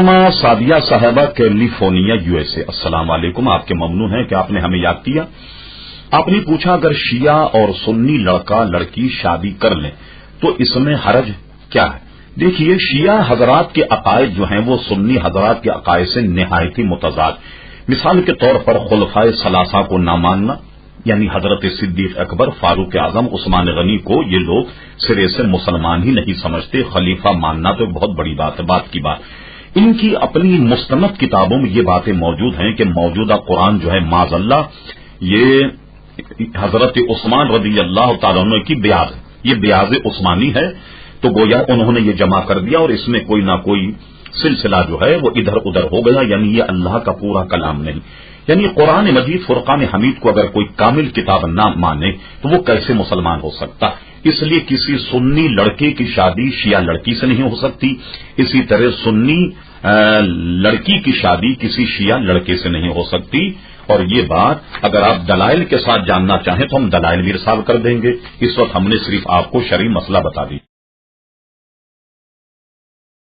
محترمہ سعدیہ صاحبہ California USA، السلام علیکم. آپ کے ممنون ہیں کہ آپ نے ہمیں یاد کیا. آپ نے پوچھا اگر شیعہ اور سنی لڑکا لڑکی شادی کر لیں تو اس میں حرج کیا ہے؟ دیکھیے، شیعہ حضرات کے عقائد جو ہیں وہ سنی حضرات کے عقائد سے نہایت ہی متضاد. مثال کے طور پر خلفائے ثلاثہ کو نہ ماننا، یعنی حضرت صدیق اکبر، فاروق اعظم، عثمان غنی کو یہ لوگ سرے سے مسلمان ہی نہیں سمجھتے. خلیفہ ماننا تو بہت بڑی بات ہے. بات کی بات ان کی اپنی مستند کتابوں میں یہ باتیں موجود ہیں کہ موجودہ قرآن جو ہے معاذ اللہ یہ حضرت عثمان رضی اللہ تعالیٰ عنہ کی بیاض ہے، یہ بیاض عثمانی ہے. تو گویا انہوں نے یہ جمع کر دیا اور اس میں کوئی نہ کوئی سلسلہ جو ہے وہ ادھر ادھر ہو گیا، یعنی یہ اللہ کا پورا کلام نہیں. یعنی قرآن مجید فرقان حمید کو اگر کوئی کامل کتاب نہ مانے تو وہ کیسے مسلمان ہو سکتا؟ اس لیے کسی سنی لڑکے کی شادی شیعہ لڑکی سے نہیں ہو سکتی، اسی طرح سنی لڑکی کی شادی کسی شیعہ لڑکے سے نہیں ہو سکتی. اور یہ بات اگر آپ دلائل کے ساتھ جاننا چاہیں تو ہم دلائل بھی ارسال کر دیں گے. اس وقت ہم نے صرف آپ کو شرعی مسئلہ بتا دی.